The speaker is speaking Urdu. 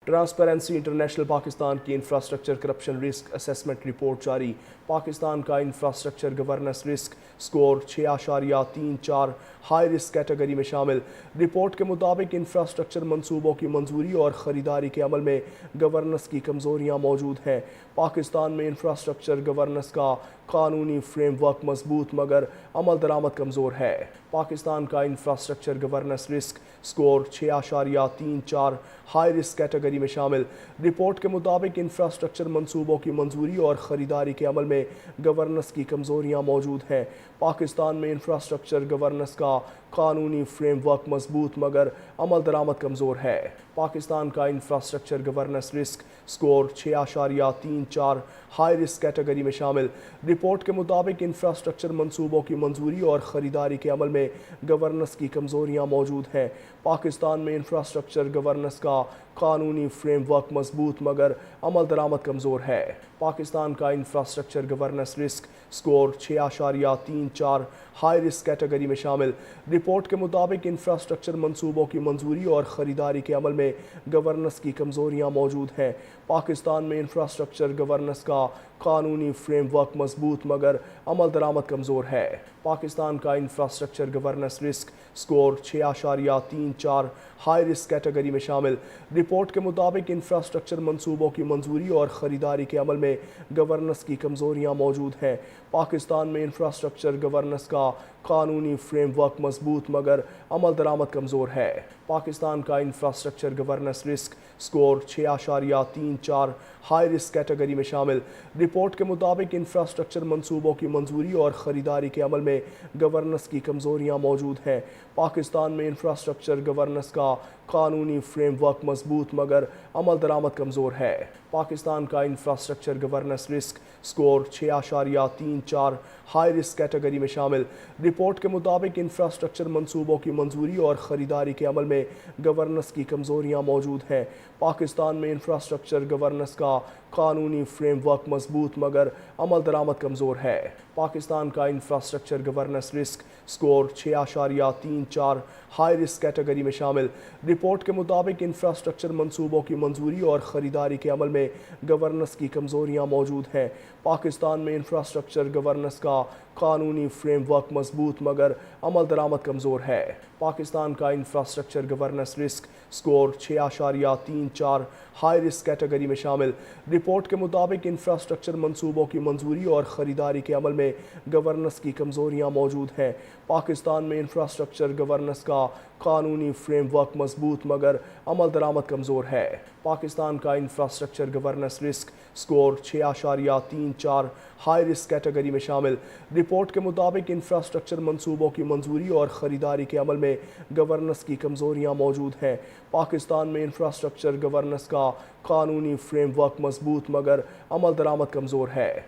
ٹرانسپیرنسی انٹرنیشنل پاکستان کی infrastructure corruption risk assessment report جاری۔ پاکستان کا infrastructure governance risk score 6.34 high risk category میں شامل۔ رپورٹ کے مطابق انفراسٹرکچر منصوبوں کی منظوری اور خریداری کے عمل میں گورننس کی کمزوریاں موجود ہیں۔ پاکستان میں انفراسٹرکچر گورننس کا قانونی فریم ورک مضبوط مگر عمل درآمد کمزور ہے۔ پاکستان کا infrastructure governance risk score 6.34 high risk category میں شامل۔ رپورٹ کے مطابق انفراسٹرکچر منصوبوں کی منظوری اور خریداری کے عمل میں گورننس کی کمزوریاں موجود ہیں۔ پاکستان میں انفراسٹرکچر گورننس کا قانونی فریم ورک مضبوط مگر عمل درآمد کمزور ہے۔ پاکستان کا infrastructure governance risk score 6.34 high risk category میں شامل۔ رپورٹ کے مطابق انفراسٹرکچر منصوبوں کی منظوری اور خریداری کے عمل میں گورننس کی کمزوریاں موجود ہیں۔ پاکستان میں انفراسٹرکچر گورننس کا قانونی فریم ورک مضبوط مگر عمل درآمد کمزور ہے۔ پاکستان کا infrastructure governance risk score 6.34 high risk category میں شامل۔ رپورٹ کے مطابق انفراسٹرکچر منصوبوں کی منظوری اور خریداری کے عمل میں گورننس کی کمزوریاں موجود ہیں۔ پاکستان میں انفراسٹرکچر گورننس کا قانونی فریم ورک مضبوط مگر عمل درآمد کمزور ہے۔ پاکستان کا infrastructure governance risk score 6.34 high risk category میں شامل۔ رپورٹ کے مطابق انفراسٹرکچر منصوبوں کی منظوری اور خریداری کے عمل میں گورننس کی کمزوریاں موجود ہیں۔ پاکستان میں انفراسٹرکچر گورننس کا قانونی فریم ورک مضبوط مگر عمل درآمد کمزور ہے۔ پاکستان کا infrastructure governance risk score 6.34 high risk category میں شامل۔ رپورٹ کے مطابق انفراسٹرکچر منصوبوں کی منظوری اور خریداری کے عمل میں گورننس کی کمزوریاں موجود ہیں۔ پاکستان میں انفراسٹرکچر گورننس کا قانونی فریم ورک مضبوط مگر عمل درآمد کمزور ہے۔ پاکستان کا infrastructure governance risk score 6.34 high risk category میں شامل۔ رپورٹ کے مطابق انفراسٹرکچر منصوبوں کی منظوری اور خریداری کے عمل میں گورننس کی کمزوریاں موجود ہیں۔ پاکستان میں انفراسٹرکچر گورننس کا قانونی فریم ورک مضبوط مگر عمل درآمد کمزور ہے۔ پاکستان کا infrastructure governance risk score 6.34 high risk category میں شامل۔ رپورٹ کے مطابق انفراسٹرکچر منصوبوں کی منظوری اور خریداری کے عمل میں گورننس کی کمزوریاں موجود ہیں۔ پاکستان میں انفراسٹرکچر گورننس کا قانونی فریم ورک مضبوط مگر عمل درآمد کمزور ہے۔ پاکستان کا infrastructure governance risk score 6.34 high risk category میں شامل۔ رپورٹ کے مطابق انفراسٹرکچر منصوبوں کی منظوری اور خریداری کے عمل میں گورننس کی کمزوریاں موجود ہیں۔ پاکستان میں انفراسٹرکچر گورننس کا قانونی فریم ورک مضبوط مگر عمل درآمد کمزور ہے۔ پاکستان کا infrastructure governance risk score 6.34 high risk category میں شامل۔ رپورٹ کے مطابق انفراسٹرکچر منصوبوں کی منظوری اور خریداری کے عمل میں گورننس کی کمزوریاں موجود ہیں۔ پاکستان میں انفراسٹرکچر گورننس کا قانونی فریم ورک مضبوط مگر عمل درآمد کمزور ہے۔